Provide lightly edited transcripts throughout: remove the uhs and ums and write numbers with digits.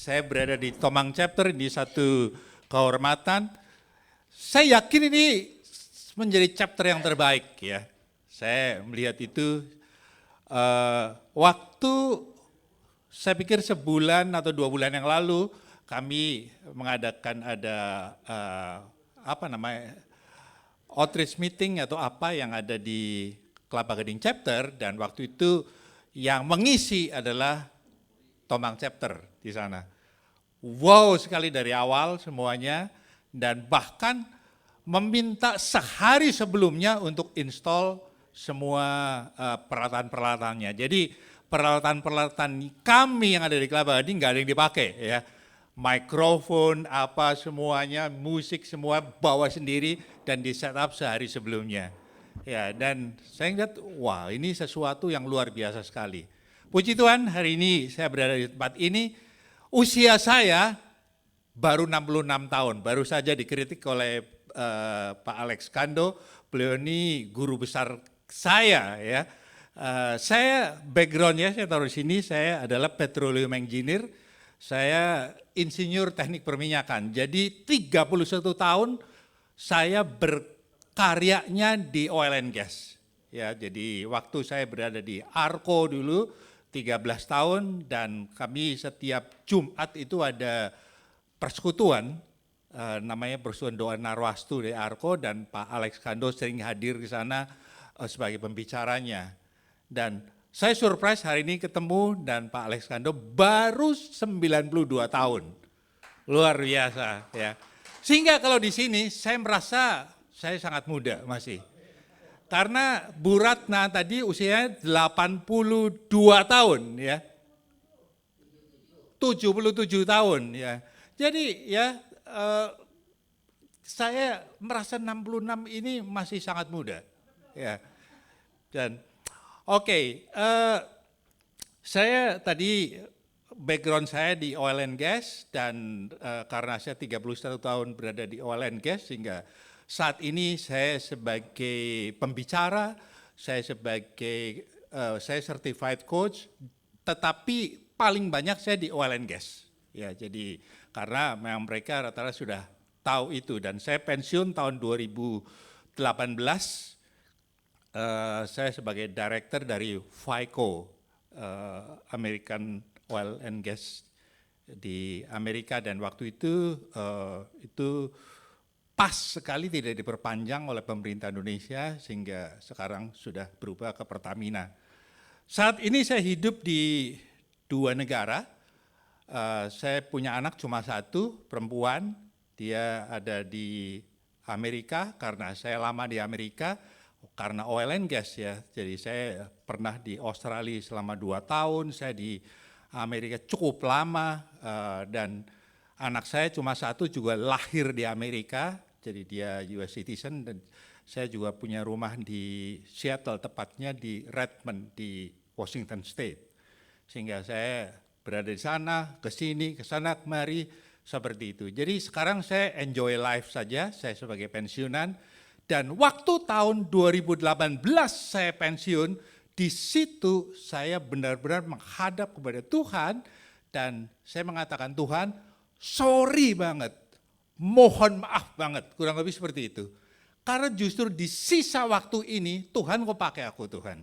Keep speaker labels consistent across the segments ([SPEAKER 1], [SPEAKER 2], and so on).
[SPEAKER 1] saya berada di Tomang Chapter di satu kehormatan. Saya yakin ini menjadi chapter yang terbaik ya. Saya melihat itu waktu saya pikir sebulan atau 2 bulan yang lalu kami mengadakan ada outreach meeting atau apa yang ada di Kelapa Gading Chapter, dan waktu itu yang mengisi adalah Tomang Chapter di sana. Wow sekali dari awal semuanya, dan bahkan meminta sehari sebelumnya untuk install semua peralatan-peralatannya. Jadi peralatan-peralatan kami yang ada di Kelapa Gading nggak ada yang dipakai ya. Mikrofon apa semuanya, musik semua bawa sendiri dan di setup sehari sebelumnya. Ya, dan saya lihat wah ini sesuatu yang luar biasa sekali. Puji Tuhan hari ini saya berada di tempat ini. Usia saya baru 66 tahun, baru saja dikritik oleh Pak Alex Kando. Beliau ini guru besar saya ya. Saya backgroundnya saya taruh di sini, saya adalah petroleum engineer. Saya insinyur teknik perminyakan. Jadi 31 tahun saya berkaryanya di oil and gas. Ya, jadi waktu saya berada di Arco dulu 13 tahun, dan kami setiap Jumat itu ada persekutuan namanya Persekutuan Doa Narwastu di Arco, dan Pak Alex Kando sering hadir di sana sebagai pembicaranya. Dan saya surprise hari ini ketemu dan Pak Alex Kando baru 92 tahun. Luar biasa ya. Sehingga kalau di sini saya merasa saya sangat muda masih. Karena Bu Ratna tadi usianya 82 tahun ya. 77 tahun ya. Jadi ya saya merasa 66 ini masih sangat muda ya. Dan saya tadi background saya di oil and gas, dan karena saya 31 tahun berada di oil and gas, sehingga saat ini saya sebagai pembicara, saya certified coach, tetapi paling banyak saya di oil and gas. Ya, jadi karena memang mereka rata-rata sudah tahu itu, dan saya pensiun tahun 2018. Saya sebagai director dari FICO, American Oil and Gas di Amerika, dan waktu itu pas sekali tidak diperpanjang oleh pemerintah Indonesia sehingga sekarang sudah berubah ke Pertamina. Saat ini saya hidup di 2 negara. Saya punya anak cuma 1, perempuan. Dia ada di Amerika karena saya lama di Amerika. Karena oil and gas ya, jadi saya pernah di Australia selama 2 tahun, saya di Amerika cukup lama, dan anak saya cuma 1 juga lahir di Amerika, jadi dia US citizen, dan saya juga punya rumah di Seattle, tepatnya di Redmond di Washington State. Sehingga saya berada di sana, ke sini, ke sana, kemari, seperti itu. Jadi sekarang saya enjoy life saja, saya sebagai pensiunan. Dan waktu tahun 2018 saya pensiun, di situ saya benar-benar menghadap kepada Tuhan dan saya mengatakan, Tuhan, sorry banget, mohon maaf banget, kurang lebih seperti itu. Karena justru di sisa waktu ini Tuhan kok pakai aku, Tuhan.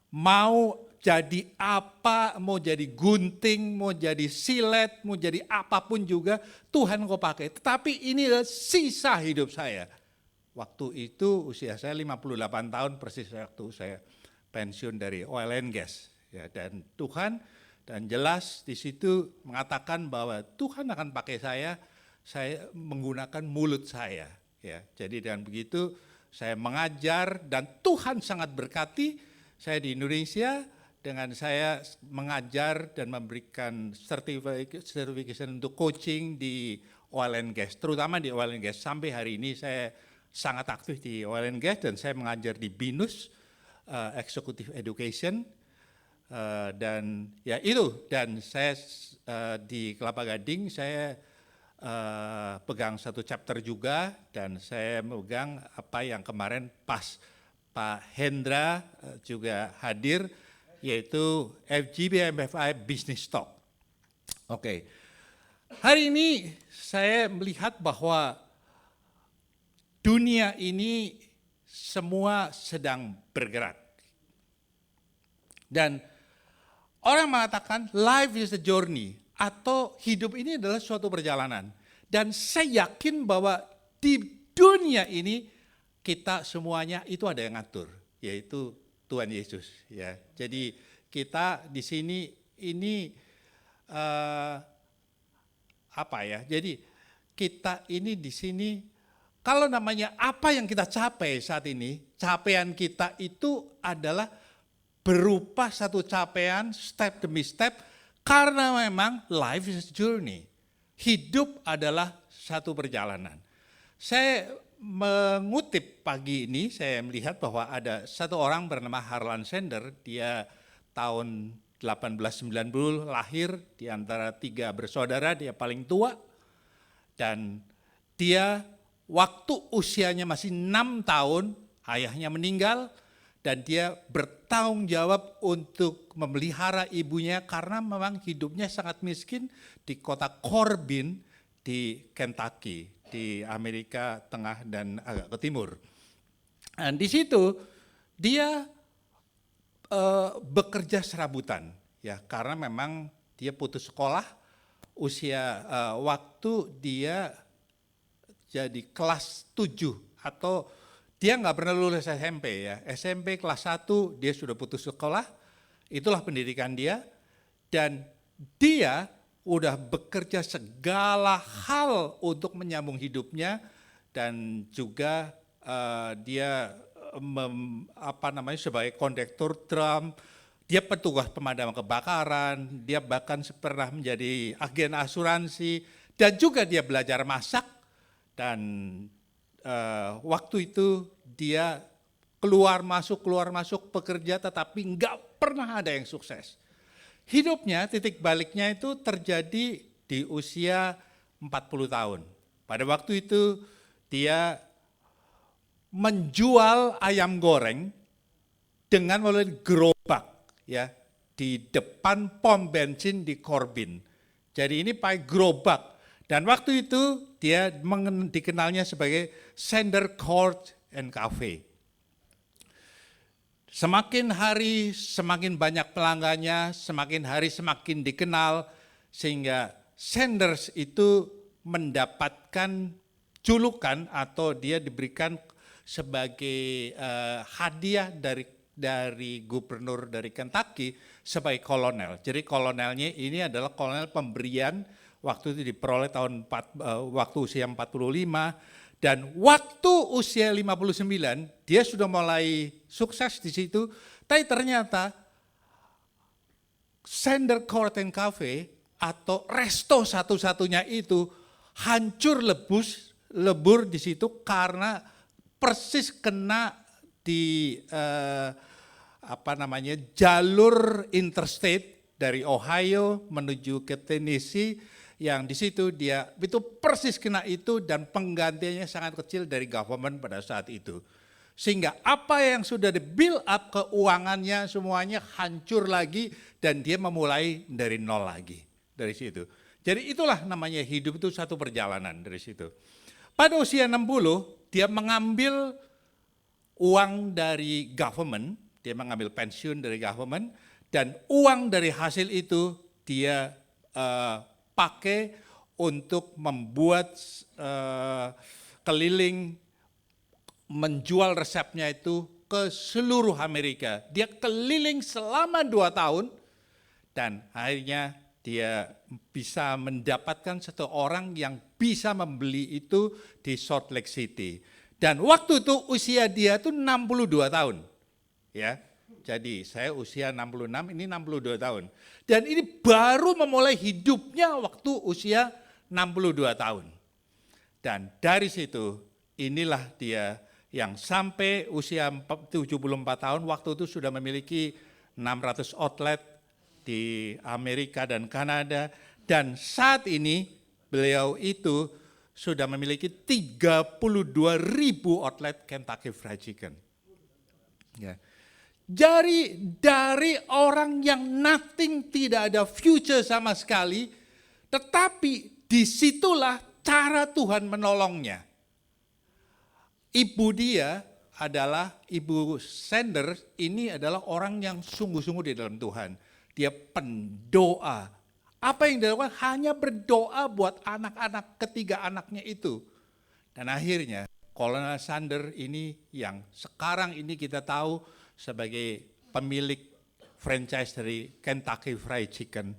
[SPEAKER 1] Mau jadi apa, mau jadi gunting, mau jadi silet, mau jadi apapun juga, Tuhan kok pakai. Tetapi ini adalah sisa hidup saya. Waktu itu usia saya 58 tahun persis waktu saya pensiun dari oil and gas. Ya, dan Tuhan, dan jelas di situ mengatakan bahwa Tuhan akan pakai saya menggunakan mulut saya. Ya, jadi dengan begitu saya mengajar dan Tuhan sangat berkati saya di Indonesia dengan saya mengajar dan memberikan certification untuk coaching di oil and gas, terutama di oil and gas. Sampai hari ini saya sangat aktif di oil and gas dan saya mengajar di BINUS, Executive Education, dan ya itu. Dan saya di Kelapa Gading saya pegang 1 chapter juga, dan saya memegang apa yang kemarin pas Pak Hendra juga hadir, yaitu FGB MFI Business Talk. Oke. Hari ini saya melihat bahwa dunia ini semua sedang bergerak. Dan orang mengatakan life is a journey atau hidup ini adalah suatu perjalanan. Dan saya yakin bahwa di dunia ini kita semuanya itu ada yang ngatur, yaitu Tuhan Yesus. Ya, jadi kita di sini ini Jadi kita ini di sini kalau namanya apa yang kita capai saat ini, capaian kita itu adalah berupa satu capaian step demi step karena memang life is a journey. Hidup adalah satu perjalanan. Saya mengutip pagi ini, saya melihat bahwa ada satu orang bernama Harlan Sanders, dia tahun 1890 lahir di antara 3 bersaudara, dia paling tua. Dan dia waktu usianya masih 6 tahun, ayahnya meninggal dan dia bertanggung jawab untuk memelihara ibunya karena memang hidupnya sangat miskin di kota Corbin di Kentucky, di Amerika Tengah dan agak ke timur. Dan di situ dia bekerja serabutan, ya karena memang dia putus sekolah usia waktu dia jadi kelas 7 atau dia nggak pernah lulus SMP ya. SMP kelas 1 dia sudah putus sekolah, itulah pendidikan dia dan dia udah bekerja segala hal untuk menyambung hidupnya dan juga dia sebagai kondektur tram, dia petugas pemadam kebakaran, dia bahkan pernah menjadi agen asuransi dan juga dia belajar masak dan waktu itu dia keluar masuk bekerja tetapi nggak pernah ada yang sukses. Hidupnya titik baliknya itu terjadi di usia 40 tahun. Pada waktu itu dia menjual ayam goreng dengan melalui gerobak ya di depan pom bensin di Corbin. Jadi ini pakai gerobak dan waktu itu dia dikenalnya sebagai Sanders Court and Cafe. Semakin hari semakin banyak pelanggannya, semakin hari semakin dikenal sehingga Sanders itu mendapatkan julukan atau dia diberikan sebagai hadiah dari gubernur dari Kentucky sebagai kolonel. Jadi kolonelnya ini adalah kolonel pemberian waktu itu diperoleh waktu usia 45 dan waktu usia 59 dia sudah mulai sukses di situ. Tapi ternyata Sanders Court and Cafe atau resto satu-satunya itu hancur lebur di situ karena persis kena di jalur interstate dari Ohio menuju ke Tennessee yang di situ dia itu persis kena itu dan penggantiannya sangat kecil dari government pada saat itu. Sehingga apa yang sudah di build up keuangannya semuanya hancur lagi dan dia memulai dari nol lagi dari situ. Jadi itulah namanya hidup itu satu perjalanan dari situ. Pada usia 60 dia mengambil uang dari government, dia mengambil pensiun dari government dan uang dari hasil itu dia pakai untuk membuat keliling menjual resepnya itu ke seluruh Amerika. Dia keliling selama 2 tahun dan akhirnya dia bisa mendapatkan satu orang yang bisa membeli itu di Salt Lake City. Dan waktu itu usia dia itu 62 tahun. Ya. Jadi saya usia 66, ini 62 tahun. Dan ini baru memulai hidupnya waktu usia 62 tahun. Dan dari situ inilah dia yang sampai usia 74 tahun waktu itu sudah memiliki 600 outlet di Amerika dan Kanada. Dan saat ini beliau itu sudah memiliki 32.000 outlet Kentucky Fried Chicken. Ya. Jadi dari orang yang nothing, tidak ada future sama sekali, tetapi disitulah cara Tuhan menolongnya. Ibu dia adalah, Ibu Sanders ini adalah orang yang sungguh-sungguh di dalam Tuhan. Dia pendoa. Apa yang dilakukan? Hanya berdoa buat anak-anak, ketiga anaknya itu. Dan akhirnya Colonel Sanders ini yang sekarang ini kita tahu sebagai pemilik franchise dari Kentucky Fried Chicken.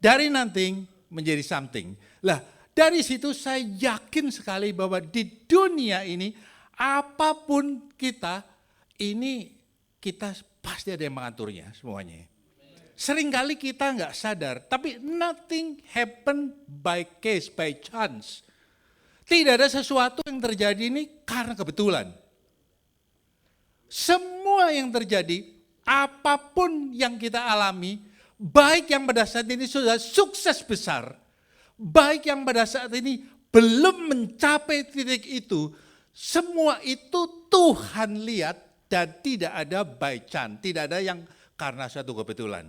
[SPEAKER 1] Dari nothing menjadi something. Lah, dari situ saya yakin sekali bahwa di dunia ini apapun kita, ini kita pasti ada yang mengaturnya semuanya. Seringkali kita nggak sadar, tapi nothing happen by case, by chance. Tidak ada sesuatu yang terjadi ini karena kebetulan. Semua yang terjadi, apapun yang kita alami, baik yang pada saat ini sudah sukses besar, baik yang pada saat ini belum mencapai titik itu, semua itu Tuhan lihat dan tidak ada by chance, tidak ada yang karena suatu kebetulan.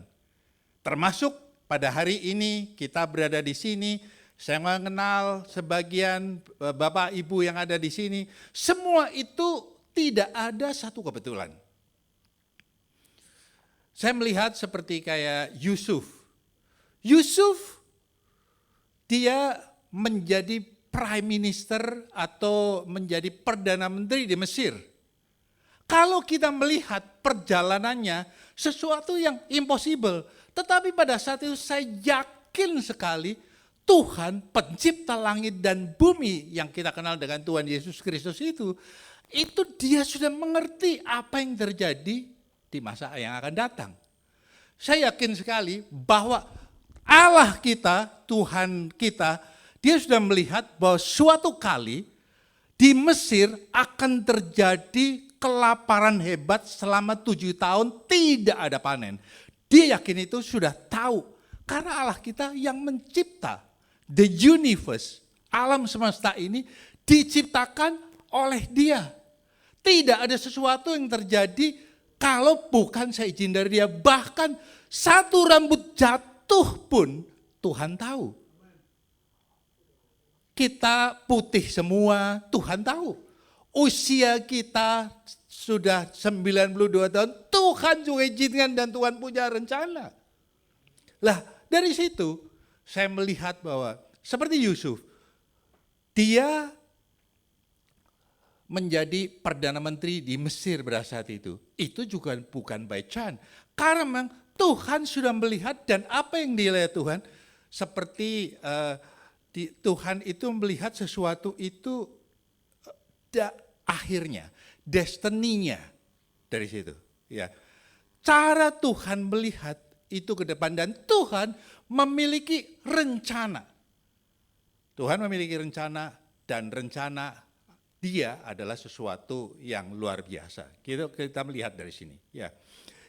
[SPEAKER 1] Termasuk pada hari ini kita berada di sini, saya mengenal sebagian Bapak Ibu yang ada di sini, semua itu tidak ada satu kebetulan. Saya melihat seperti kayak Yusuf. Yusuf dia menjadi prime minister atau menjadi perdana menteri di Mesir. Kalau kita melihat perjalanannya sesuatu yang impossible, tetapi pada saat itu saya yakin sekali Tuhan pencipta langit dan bumi yang kita kenal dengan Tuhan Yesus Kristus itu dia sudah mengerti apa yang terjadi di masa yang akan datang. Saya yakin sekali bahwa Allah kita, Tuhan kita, dia sudah melihat bahwa suatu kali di Mesir akan terjadi kelaparan hebat selama 7 tahun tidak ada panen. Dia yakin itu sudah tahu karena Allah kita yang mencipta the universe, alam semesta ini diciptakan oleh Dia. Tidak ada sesuatu yang terjadi kalau bukan seizin dari Dia. Bahkan satu rambut jatuh pun Tuhan tahu. Kita putih semua, Tuhan tahu. Usia kita sudah 92 tahun, Tuhan juga izinkan dan Tuhan punya rencana. Lah, dari situ saya melihat bahwa seperti Yusuf, dia menjadi Perdana Menteri di Mesir pada saat itu. Itu juga bukan by chance. Karena memang Tuhan sudah melihat dan apa yang dilihat Tuhan, seperti Tuhan itu melihat sesuatu itu akhirnya, destininya dari situ. Ya, cara Tuhan melihat itu ke depan dan Tuhan memiliki rencana. Tuhan memiliki rencana dan rencana Dia adalah sesuatu yang luar biasa. Kita melihat dari sini. Ya,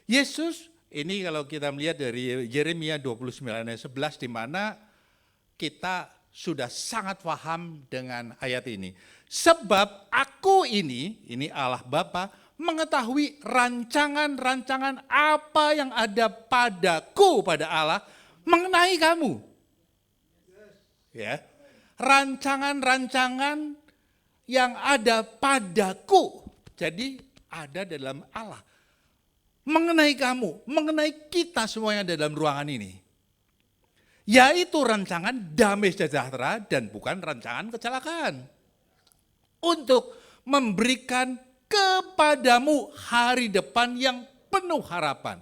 [SPEAKER 1] Yesus ini kalau kita melihat dari Yeremia 29 ayat 11 di mana kita sudah sangat paham dengan ayat ini. Sebab aku ini Allah Bapa, mengetahui rancangan-rancangan apa yang ada padaku, pada Allah, mengenai kamu. Ya, rancangan-rancangan yang ada padaku, jadi ada dalam Allah. Mengenai kamu, mengenai kita semua yang ada dalam ruangan ini. Yaitu rancangan damai sejahtera dan bukan rancangan kecelakaan. Untuk memberikan kepadamu hari depan yang penuh harapan.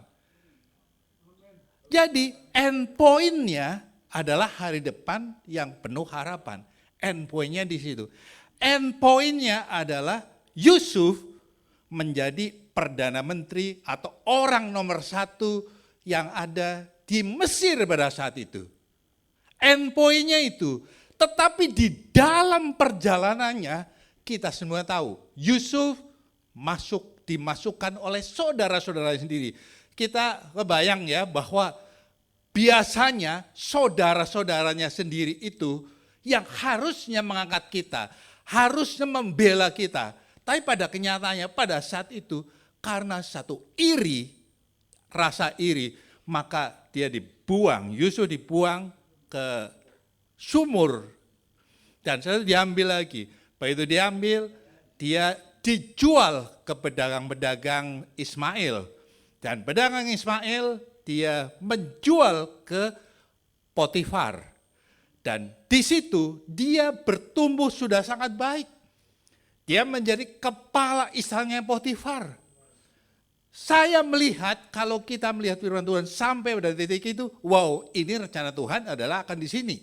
[SPEAKER 1] Jadi endpoint-nya adalah hari depan yang penuh harapan. Endpoint-nya di situ. Endpoint-nya adalah Yusuf menjadi Perdana Menteri atau orang nomor 1 yang ada di Mesir pada saat itu. Endpoint-nya itu. Tetapi di dalam perjalanannya kita semua tahu Yusuf dimasukkan oleh saudara-saudara sendiri. Kita kebayang ya bahwa biasanya saudara-saudaranya sendiri itu yang harusnya mengangkat kita, harusnya membela kita. Tapi pada kenyataannya pada saat itu karena satu rasa iri, maka dia dibuang, Yusuf dibuang ke sumur. Dan setelah diambil lagi. Begitu diambil, dia dijual ke pedagang-pedagang Ismail. Dan pedagang Ismail dia menjual ke Potifar. Dan di situ dia bertumbuh sudah sangat baik. Dia menjadi kepala istilahnya Potifar. Saya melihat, kalau kita melihat firman Tuhan sampai pada titik itu, wow, ini rencana Tuhan adalah akan di sini.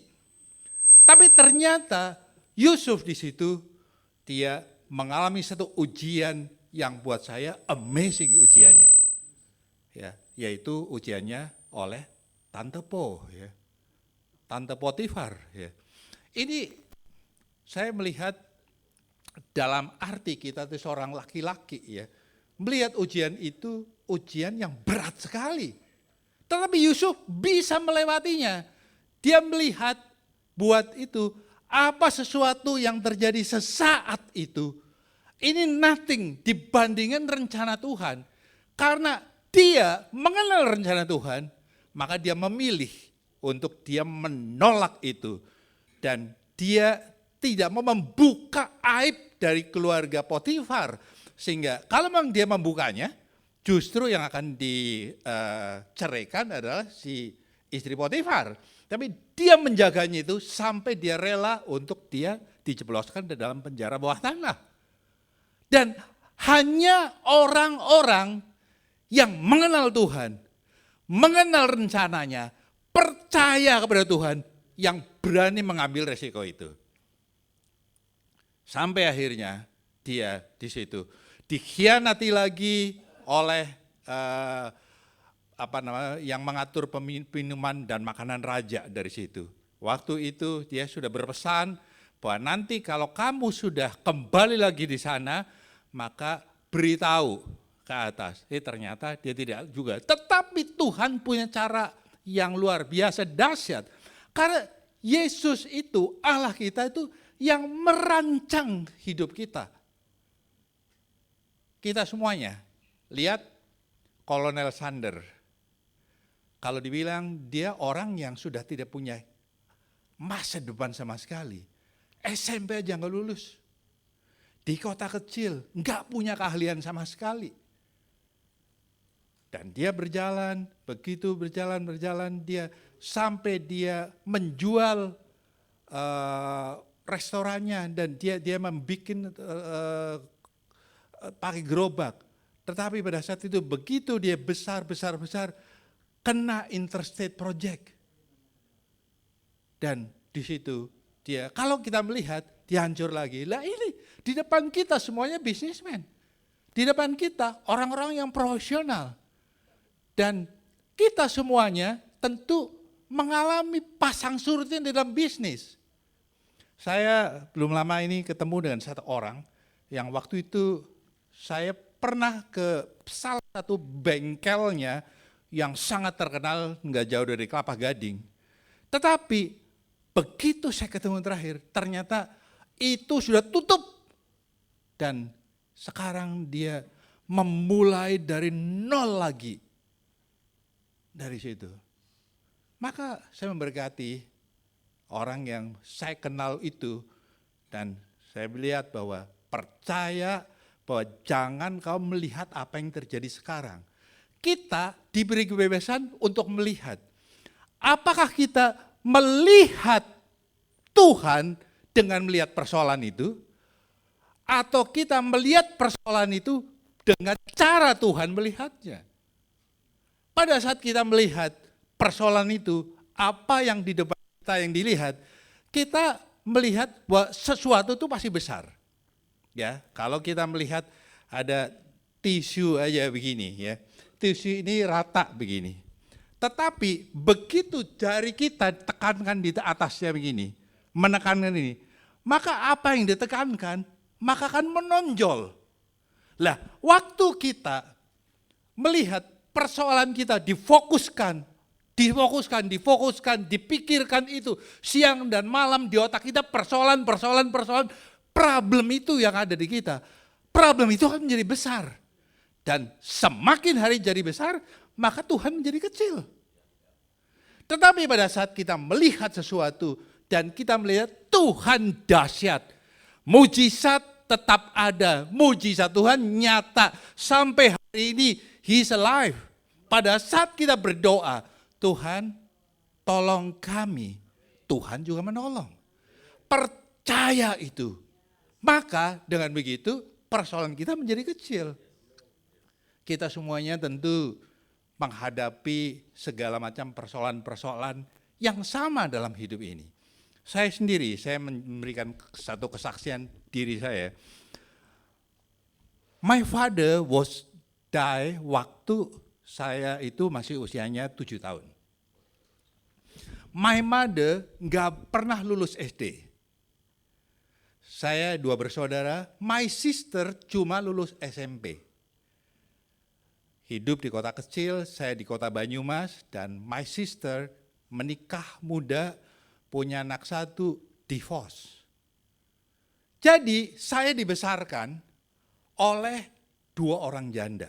[SPEAKER 1] Tapi ternyata Yusuf di situ, dia mengalami satu ujian yang buat saya amazing ujiannya. Ya, yaitu ujiannya oleh Tante Po, ya. Tante Potifar. Ya. Ini saya melihat dalam arti kita itu seorang laki-laki, ya, melihat ujian itu ujian yang berat sekali. Tetapi Yusuf bisa melewatinya. Dia melihat buat itu apa sesuatu yang terjadi sesaat itu. Ini nothing dibandingkan rencana Tuhan. Karena dia mengenal rencana Tuhan, maka dia memilih untuk dia menolak itu. Dan dia tidak mau membuka aib dari keluarga Potifar. Sehingga kalau memang dia membukanya, justru yang akan diceraikan adalah si istri Potifar. Tapi dia menjaganya itu sampai dia rela untuk dia dijebloskan di dalam penjara bawah tanah. Dan hanya orang-orang yang mengenal Tuhan, mengenal rencananya, percaya kepada Tuhan, yang berani mengambil resiko itu. Sampai akhirnya dia di situ dikhianati lagi oleh yang mengatur minuman dan makanan raja dari situ. Waktu itu dia sudah berpesan bahwa nanti kalau kamu sudah kembali lagi di sana, maka beritahu ke atas. Ternyata dia tidak juga. Tetapi Tuhan punya cara yang luar biasa dahsyat. Karena Yesus itu, Allah kita itu yang merancang hidup kita. Kita semuanya, lihat Kolonel Sander. Kalau dibilang dia orang yang sudah tidak punya masa depan sama sekali. SMP aja nggak lulus. Di kota kecil, nggak punya keahlian sama sekali. Dan dia berjalan, begitu berjalan, dia sampai dia menjual restorannya dan dia membuat pakai gerobak. Tetapi pada saat itu begitu dia besar, kena interstate project. Dan di situ dia, kalau kita melihat, dia hancur lagi. Lah ini, di depan kita semuanya bisnismen. Di depan kita orang-orang yang profesional. Dan kita semuanya tentu mengalami pasang surutnya dalam bisnis. Saya belum lama ini ketemu dengan satu orang yang waktu itu saya pernah ke salah satu bengkelnya yang sangat terkenal nggak jauh dari Kelapa Gading. Tetapi begitu saya ketemu terakhir, ternyata itu sudah tutup. Dan sekarang dia memulai dari nol lagi. Dari situ. Maka saya memberkati orang yang saya kenal itu. Dan saya melihat bahwa percaya bahwa jangan kau melihat apa yang terjadi sekarang. Kita diberi kebebasan untuk melihat. Apakah kita melihat Tuhan dengan melihat persoalan itu? Atau kita melihat persoalan itu dengan cara Tuhan melihatnya? Pada saat kita melihat persoalan itu, apa yang di depan kita yang dilihat, kita melihat bahwa sesuatu itu pasti besar. Ya, kalau kita melihat ada tisu aja begini, ya, tisu ini rata begini. Tetapi begitu jari kita tekankan di atasnya begini, menekankan ini, maka apa yang ditekankan, maka akan menonjol. Lah, waktu kita melihat persoalan kita difokuskan, dipikirkan itu siang dan malam di otak kita persoalan, problem itu yang ada di kita. Problem itu akan menjadi besar. Dan semakin hari jadi besar, maka Tuhan menjadi kecil. Tetapi pada saat kita melihat sesuatu dan kita melihat Tuhan dahsyat. Mujizat tetap ada, mujizat Tuhan nyata sampai hari ini. He's alive. Pada saat kita berdoa, Tuhan tolong kami, Tuhan juga menolong. Percaya itu. Maka dengan begitu persoalan kita menjadi kecil. Kita semuanya tentu menghadapi segala macam persoalan-persoalan yang sama dalam hidup ini. Saya sendiri, saya memberikan satu kesaksian diri saya. My father was die waktu saya itu masih usianya 7 tahun. My mother nggak pernah lulus SD. Saya 2 bersaudara, my sister cuma lulus SMP. Hidup di kota kecil, saya di kota Banyumas, dan my sister menikah muda, punya anak 1, divorce. Jadi saya dibesarkan oleh 2 orang janda.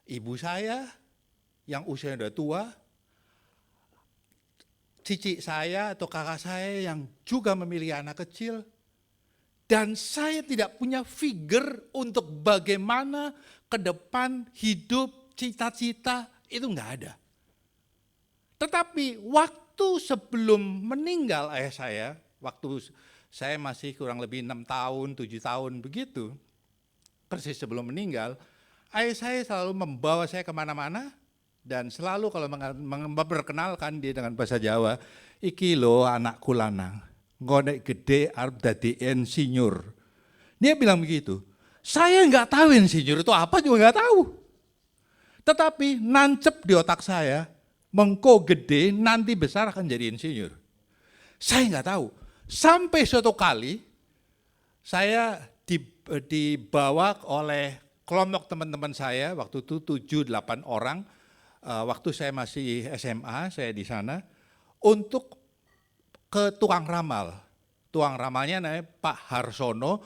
[SPEAKER 1] Ibu saya yang usianya udah tua, cici saya atau kakak saya yang juga memiliki anak kecil, dan saya tidak punya figure untuk bagaimana ke depan hidup, cita-cita, itu enggak ada. Tetapi waktu sebelum meninggal ayah saya, waktu saya masih kurang lebih 6 tahun, 7 tahun begitu, persis sebelum meninggal, ayah saya selalu membawa saya kemana-mana, dan selalu kalau memperkenalkan dia dengan bahasa Jawa, iki lo anakku lanang, ngonek gede arep dadi insinyur. Dia bilang begitu. Saya nggak tahu insinyur itu apa, juga nggak tahu. Tetapi nancep di otak saya, mengko gede nanti besar akan jadi insinyur. Saya nggak tahu. Sampai suatu kali saya dibawa oleh kelompok teman-teman saya, waktu itu 7-8 orang, waktu saya masih SMA, saya di sana, untuk ke tukang ramal. Tukang ramalnya namanya Pak Harsono,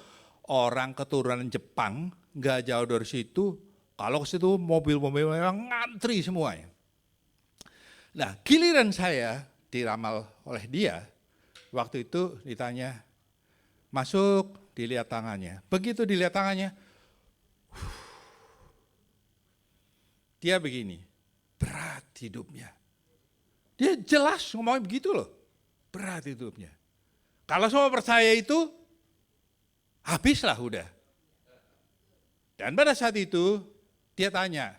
[SPEAKER 1] orang keturunan Jepang, nggak jauh dari situ. Kalau ke situ mobil-mobil memang ngantri semuanya. Nah, giliran saya diramal oleh dia, waktu itu ditanya, masuk, dilihat tangannya. Begitu dilihat tangannya, dia begini, berat hidupnya. Dia jelas ngomongnya begitu loh, berat hidupnya. Kalau semua percaya itu, habislah udah. Dan pada saat itu, dia tanya,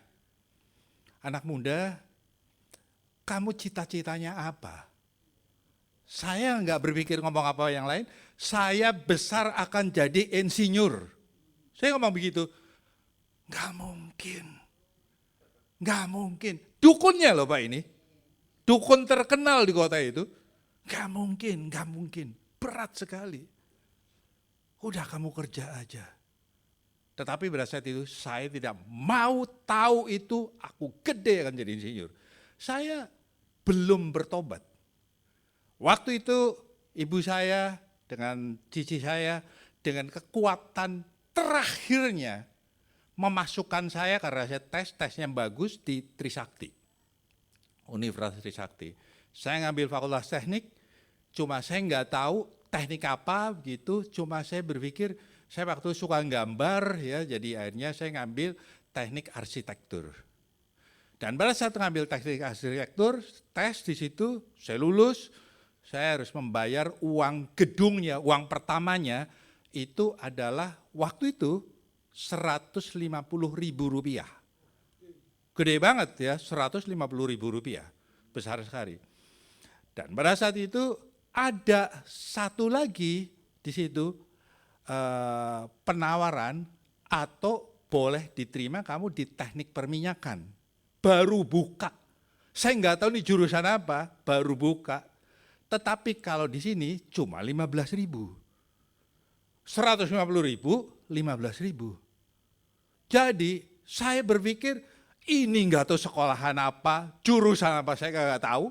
[SPEAKER 1] anak muda, kamu cita-citanya apa? Saya enggak berpikir ngomong apa yang lain, saya besar akan jadi insinyur. Saya ngomong begitu, enggak mungkin. Enggak mungkin. Dukunnya loh Pak ini. Dukun terkenal di kota itu. Enggak mungkin, enggak mungkin. Berat sekali. Udah kamu kerja aja. Tetapi pada saat itu saya tidak mau tahu itu, aku gede akan jadi insinyur. Saya belum bertobat. Waktu itu ibu saya dengan cici saya dengan kekuatan terakhirnya memasukkan saya, karena saya tesnya bagus di Trisakti, Universitas Trisakti. Saya ngambil fakultas teknik, cuma saya nggak tahu teknik apa gitu, cuma saya berpikir, saya waktu suka gambar ya, jadi akhirnya saya ngambil teknik arsitektur. Dan pada saat ngambil teknik arsitektur, tes di situ, saya lulus, saya harus membayar uang gedungnya, uang pertamanya, itu adalah waktu itu Rp150.000. Gede banget ya, Rp150.000, besar sekali. Dan pada saat itu ada satu lagi di situ penawaran atau boleh diterima kamu di teknik perminyakan. Baru buka. Saya nggak tahu nih jurusan apa, baru buka. Tetapi kalau di sini cuma 15.000. 150.000, 15.000. Jadi saya berpikir ini nggak tahu sekolahan apa, jurusan apa saya nggak tahu.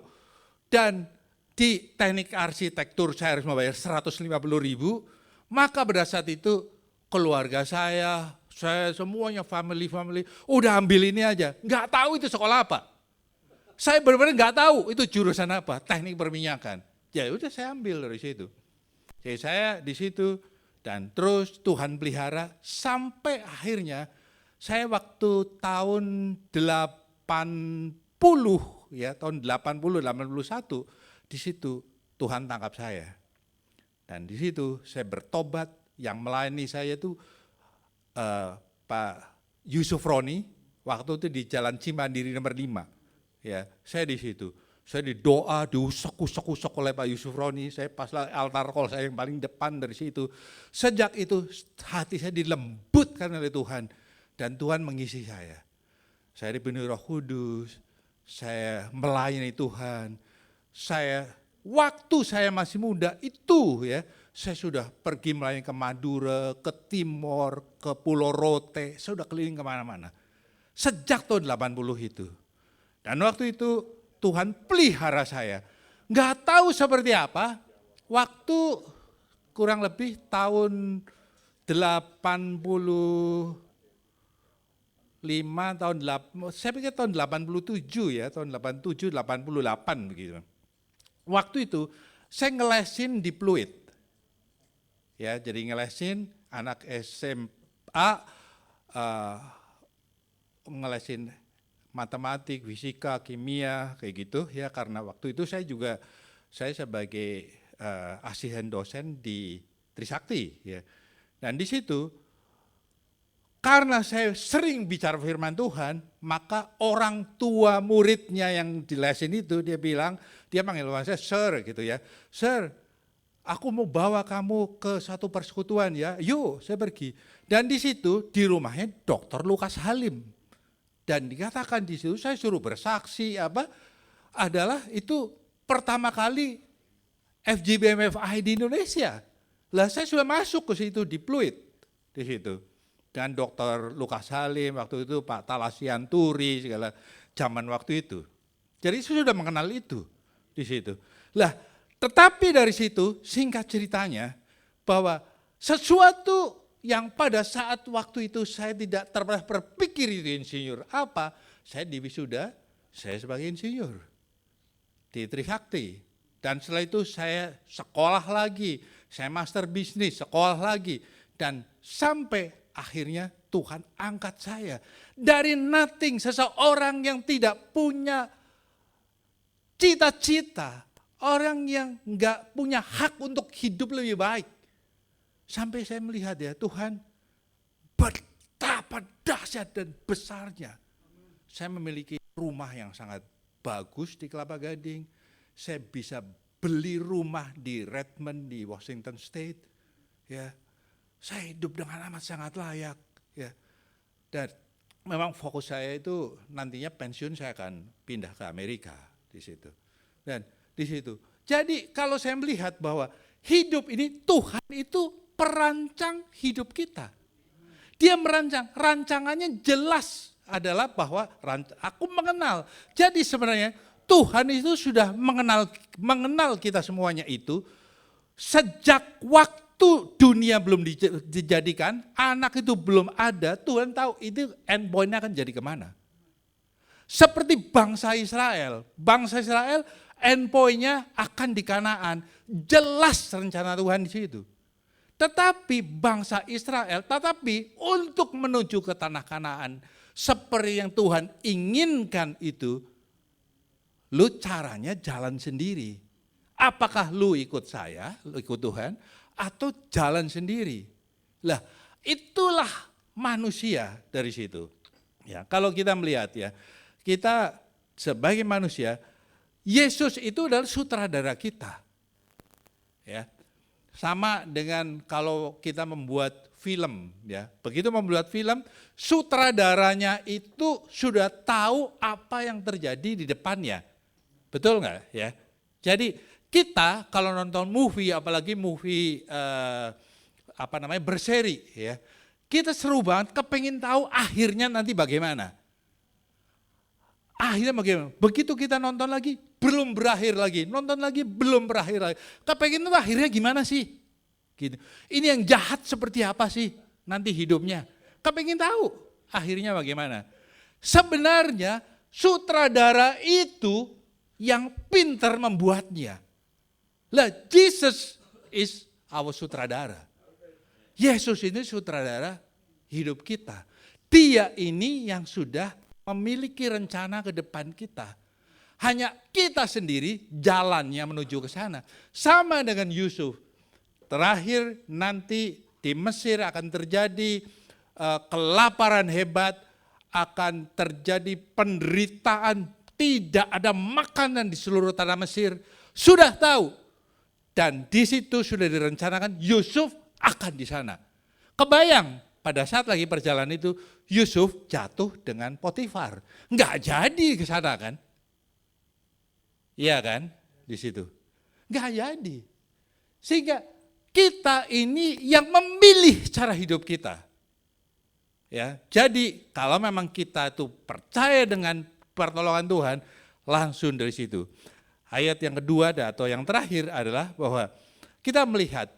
[SPEAKER 1] Dan di teknik arsitektur saya harus membayar 150.000. Maka pada saat itu keluarga saya semuanya family, udah ambil ini aja. Nggak tahu itu sekolah apa. Saya benar-benar nggak tahu itu jurusan apa, teknik perminyakan. Ya udah saya ambil dari situ. Jadi saya di situ dan terus Tuhan pelihara sampai akhirnya saya waktu tahun 80 ya, tahun 80 81 di situ Tuhan tangkap saya. Dan di situ saya bertobat, yang melayani saya itu Pak Yusuf Roni, waktu itu di Jalan Cimandiri nomor 5. Ya, saya di situ. Saya didoa, diusok-usok oleh Pak Yusuf Roni, saya pas altar call saya yang paling depan dari situ. Sejak itu hati saya dilembutkan oleh Tuhan dan Tuhan mengisi saya. Saya dipenuhi Roh Kudus, saya melayani Tuhan. Waktu saya masih muda itu ya, saya sudah pergi melayani ke Madura, ke Timor, ke Pulau Rote, saya sudah keliling kemana-mana. Sejak tahun 80 itu. Dan waktu itu Tuhan pelihara saya. Nggak tahu seperti apa, waktu kurang lebih tahun 85, saya pikir tahun 87 ya, tahun 87, 88 begitu. Waktu itu saya ngelesin di Pluit. Ya, jadi ngelesin anak SMA, ngelesin matematik, fisika, kimia, kayak gitu ya, karena waktu itu saya sebagai asisten dosen di Trisakti ya. Dan di situ karena saya sering bicara firman Tuhan, maka orang tua muridnya yang di lesin itu dia panggil saya Sir gitu ya. Sir, aku mau bawa kamu ke satu persekutuan ya. Yuk, saya pergi. Dan di situ di rumahnya Dr. Lukas Halim. Dan dikatakan di situ saya suruh bersaksi adalah itu pertama kali FJBMFI di Indonesia. Lah saya sudah masuk ke situ di Pluit di situ. Dan Dr. Lukas Halim waktu itu Pak Talasian Turi segala zaman waktu itu. Jadi saya sudah mengenal itu di situ. Lah, tetapi dari situ singkat ceritanya bahwa sesuatu yang pada saat waktu itu saya tidak pernah berpikir itu insinyur. Apa? Saya di wisuda, saya sebagai insinyur di Trisakti. Dan setelah itu saya sekolah lagi, saya master bisnis, sekolah lagi. Dan sampai akhirnya Tuhan angkat saya. Dari nothing, seseorang yang tidak punya cita-cita, orang yang enggak punya hak untuk hidup lebih baik. Sampai saya melihat ya Tuhan betapa dahsyat dan besarnya. Saya memiliki rumah yang sangat bagus di Kelapa Gading. Saya bisa beli rumah di Redmond di Washington State. Ya, saya hidup dengan amat sangat layak. Ya, dan memang fokus saya itu nantinya pensiun saya akan pindah ke Amerika di situ. Dan di situ. Jadi kalau saya melihat bahwa hidup ini Tuhan itu perancang hidup kita. Dia merancang, rancangannya jelas adalah bahwa aku mengenal. Jadi sebenarnya Tuhan itu sudah mengenal kita semuanya itu sejak waktu dunia belum dijadikan, anak itu belum ada, Tuhan tahu itu endpoint-nya akan jadi kemana. Seperti bangsa Israel endpoint-nya akan di Kanaan, jelas rencana Tuhan di situ. Tetapi bangsa Israel, untuk menuju ke tanah Kanaan, seperti yang Tuhan inginkan itu, lu caranya jalan sendiri. Apakah lu ikut saya, lu ikut Tuhan, atau jalan sendiri? Lah, itulah manusia dari situ. Ya, kalau kita melihat ya, kita sebagai manusia, Yesus itu adalah sutradara kita. Ya. Sama dengan kalau kita membuat film, ya. Begitu membuat film, sutradaranya itu sudah tahu apa yang terjadi di depannya. Betul nggak? Ya. Jadi kita kalau nonton movie, apalagi movie berseri, ya, kita seru banget, kepengin tahu akhirnya nanti bagaimana. Akhirnya bagaimana? Begitu kita nonton lagi, belum berakhir lagi. Nonton lagi, belum berakhir lagi. Kepengin itu akhirnya gimana sih? Gitu. Ini yang jahat seperti apa sih nanti hidupnya? Kepengin tahu akhirnya bagaimana? Sebenarnya sutradara itu yang pintar membuatnya. Lah, Jesus is our sutradara. Yesus ini sutradara hidup kita. Dia ini yang sudah memiliki rencana ke depan kita. Hanya kita sendiri jalannya menuju ke sana. Sama dengan Yusuf. Terakhir nanti di Mesir akan terjadi kelaparan hebat, akan terjadi penderitaan, tidak ada makanan di seluruh tanah Mesir. Sudah tahu. Dan di situ sudah direncanakan Yusuf akan di sana. Kebayang pada saat lagi perjalanan itu Yusuf jatuh dengan Potifar. Enggak jadi ke sana kan? Iya kan? Di situ. Enggak jadi. Sehingga kita ini yang memilih cara hidup kita. Ya, jadi kalau memang kita itu percaya dengan pertolongan Tuhan, langsung dari situ. Ayat yang kedua atau yang terakhir adalah bahwa kita melihat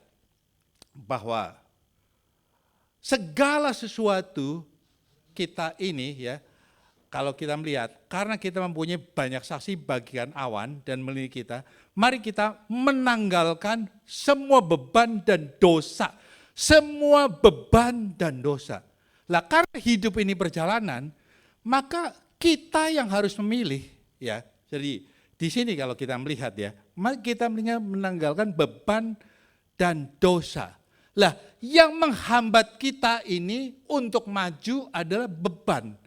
[SPEAKER 1] bahwa segala sesuatu kita ini ya, kalau kita melihat, karena kita mempunyai banyak saksi bagian awan dan melihat kita, mari kita menanggalkan semua beban dan dosa. Semua beban dan dosa. Lah karena hidup ini perjalanan, maka kita yang harus memilih ya. Jadi di sini kalau kita melihat ya, mari kita menanggalkan beban dan dosa. Lah, yang menghambat kita ini untuk maju adalah beban.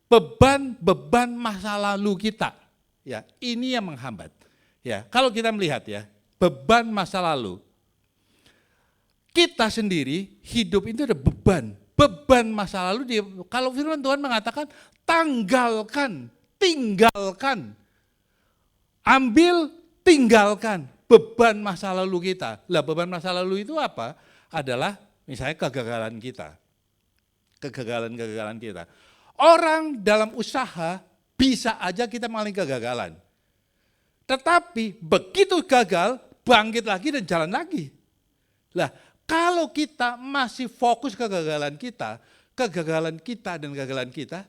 [SPEAKER 1] Beban masa lalu kita. Ya, ini yang menghambat. Ya, kalau kita melihat ya, beban masa lalu. Kita sendiri hidup itu ada beban. Beban masa lalu kalau firman Tuhan mengatakan tanggalkan, tinggalkan. Ambil, tinggalkan beban masa lalu kita. Lah beban masa lalu itu apa? Adalah misalnya kegagalan kita. Kegagalan kita. Orang dalam usaha bisa aja kita mengalami kegagalan. Tetapi begitu gagal, bangkit lagi dan jalan lagi. Lah kalau kita masih fokus kegagalan kita dan kegagalan kita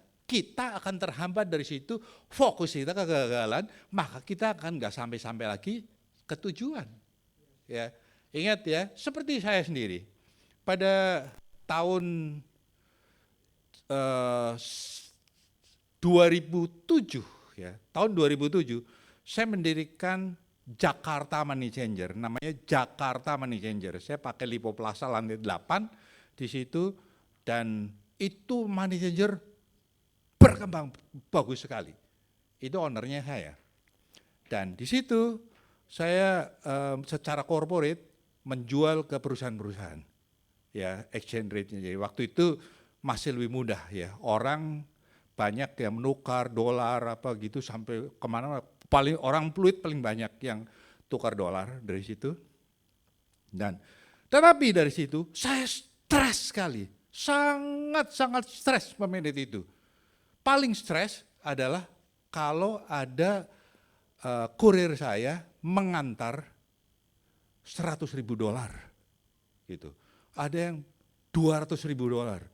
[SPEAKER 1] akan terhambat dari situ, fokus kita ke kegagalan, maka kita akan nggak sampai-sampai lagi ke tujuan. Ya, ingat ya, seperti saya sendiri, pada tahun 2007, ya, tahun 2007, saya mendirikan Jakarta Money Changer, namanya Jakarta Money Changer. Saya pakai Lipo Plaza lantai 8 di situ, dan itu Money Changer berkembang bagus sekali. Itu ownernya saya. Dan di situ saya secara corporate menjual ke perusahaan-perusahaan. Ya, exchange rate-nya. Jadi waktu itu masih lebih mudah ya. Orang banyak yang menukar dolar apa gitu sampai kemana, paling orang Pluit paling banyak yang tukar dolar dari situ. Dan tetapi dari situ saya stres sekali. Sangat-sangat stres memanage itu. Paling stres adalah kalau ada kurir saya mengantar $100.000 gitu. Ada yang $200.000.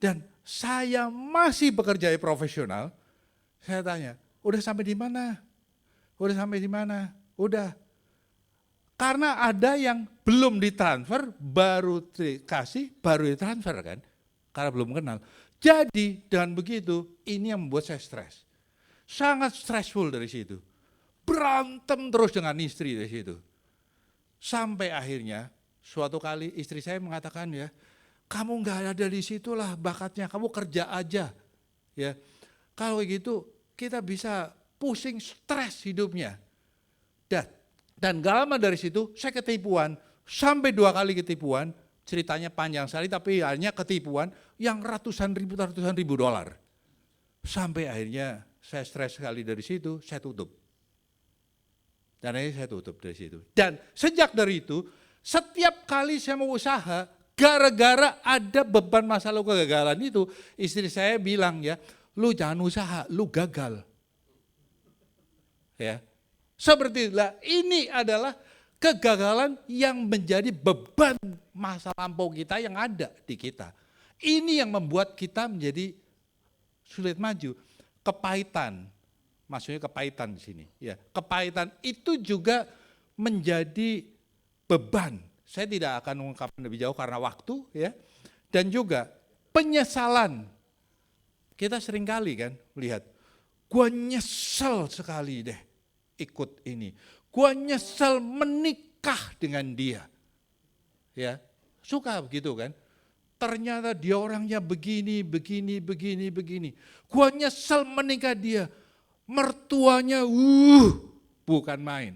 [SPEAKER 1] Dan saya masih bekerja profesional. Saya tanya, udah sampai di mana? Udah sampai di mana? Udah. Karena ada yang belum ditransfer, baru dikasih, baru ditransfer kan? Karena belum kenal. Jadi dengan begitu, ini yang membuat saya stres. Sangat stressful dari situ. Berantem terus dengan istri dari situ. Sampai akhirnya, suatu kali istri saya mengatakan ya, kamu nggak ada di situlah bakatnya, kamu kerja aja. Ya, kalau gitu kita bisa pusing, stres hidupnya. Dan gak lama dari situ saya ketipuan, sampai 2 kali ketipuan. Ceritanya panjang sekali, tapi hanya ketipuan yang ratusan ribu dolar. Sampai akhirnya saya stres sekali dari situ, saya tutup. Dan akhirnya saya tutup dari situ. Dan sejak dari itu, setiap kali saya mau usaha, gara-gara ada beban masa lalu kegagalan itu, istri saya bilang ya, lu jangan usaha, lu gagal. Ya, seperti itulah, ini adalah kegagalan yang menjadi beban masa lampau kita yang ada di kita. Ini yang membuat kita menjadi sulit maju. Kepahitan, maksudnya kepahitan di sini. Ya, kepahitan itu juga menjadi beban. Saya tidak akan mengungkapkan lebih jauh karena waktu, ya. Dan juga penyesalan. Kita seringkali kan melihat, gua nyesel sekali deh ikut ini. Gua nyesel menikah dengan dia. Ya, suka begitu kan? Ternyata dia orangnya begini. Gua nyesel menikah dia. Mertuanya, bukan main.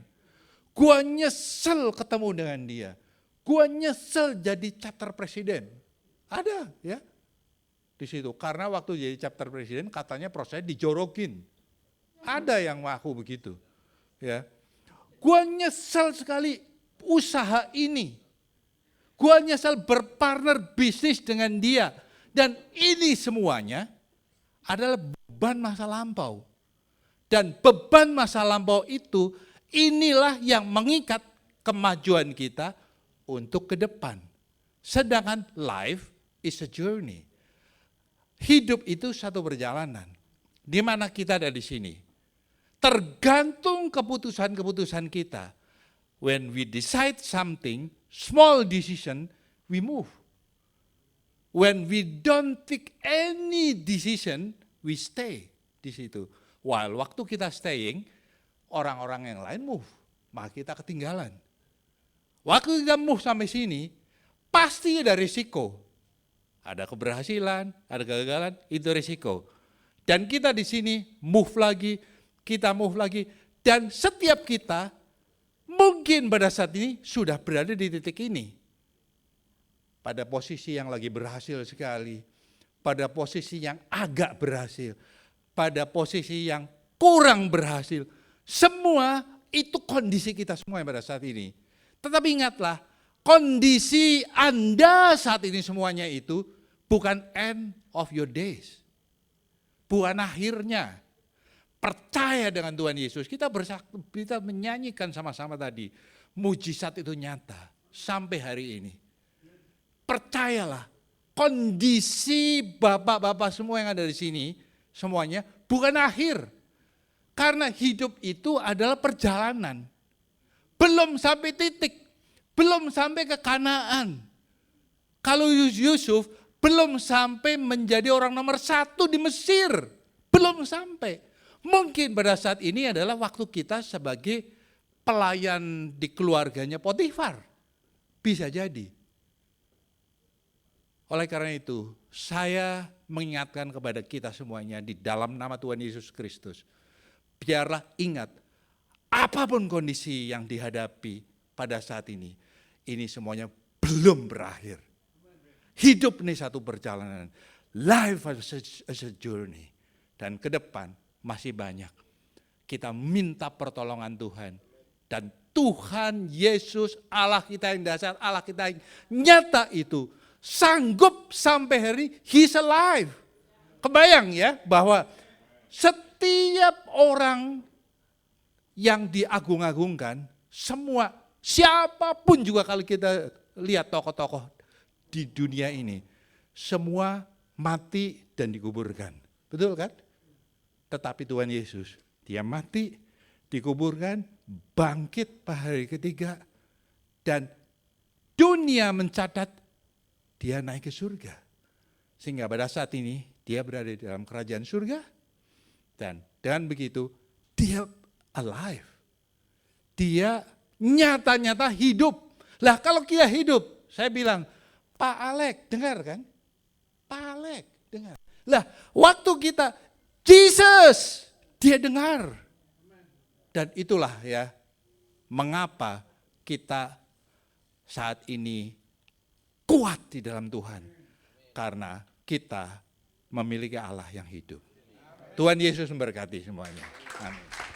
[SPEAKER 1] Gua nyesel ketemu dengan dia. Gua nyesel jadi chapter presiden. Ada ya di situ. Karena waktu jadi chapter presiden katanya prosesnya dijorokin. Ada yang ngaku begitu. Ya. Gua nyesel sekali usaha ini. Gua nyesel berpartner bisnis dengan dia. Dan ini semuanya adalah beban masa lampau. Dan beban masa lampau itu inilah yang mengikat kemajuan kita untuk ke depan. Sedangkan life is a journey. Hidup itu satu perjalanan. Di mana kita ada di sini. Tergantung keputusan-keputusan kita. When we decide something, small decision, we move. When we don't take any decision, we stay di situ. While waktu kita staying, orang-orang yang lain move, maka kita ketinggalan. Waktu kita move sampai sini, pasti ada risiko. Ada keberhasilan, ada kegagalan, itu risiko. Dan kita di sini move lagi, kita move lagi, dan setiap kita mungkin pada saat ini sudah berada di titik ini. Pada posisi yang lagi berhasil sekali, pada posisi yang agak berhasil, pada posisi yang kurang berhasil. Semua itu kondisi kita semua pada saat ini. Tetapi ingatlah, kondisi Anda saat ini semuanya itu bukan end of your days. Bukan akhirnya. Percaya dengan Tuhan Yesus. Kita menyanyikan sama-sama tadi. Mujizat itu nyata sampai hari ini. Percayalah, kondisi bapak-bapak semua yang ada di sini, semuanya bukan akhir. Karena hidup itu adalah perjalanan. Belum sampai titik, belum sampai ke Kanaan. Kalau Yusuf belum sampai menjadi orang nomor 1 di Mesir, belum sampai. Mungkin pada saat ini adalah waktu kita sebagai pelayan di keluarganya Potifar. Bisa jadi. Oleh karena itu, saya mengingatkan kepada kita semuanya di dalam nama Tuhan Yesus Kristus. Biarlah ingat, apapun kondisi yang dihadapi pada saat ini semuanya belum berakhir. Hidup ini satu perjalanan. Life is a journey. Dan ke depan masih banyak. Kita minta pertolongan Tuhan. Dan Tuhan Yesus, Allah kita yang dasar, Allah kita yang nyata itu, sanggup sampai hari He's alive. Kebayang ya bahwa setiap orang yang diagung-agungkan, semua, siapapun juga kalau kita lihat tokoh-tokoh di dunia ini, semua mati dan dikuburkan. Betul kan? Tetapi Tuhan Yesus, dia mati, dikuburkan, bangkit pada hari ketiga, dan dunia mencatat dia naik ke surga. Sehingga pada saat ini dia berada di dalam kerajaan surga, dan dengan begitu dia alive. Dia nyata-nyata hidup. Lah kalau kita hidup, saya bilang, Pak Alek, dengar kan? Pak Alek, dengar. Lah waktu kita Jesus, dia dengar. Dan itulah ya, mengapa kita saat ini kuat di dalam Tuhan. Karena kita memiliki Allah yang hidup. Tuhan Yesus memberkati semuanya. Amin.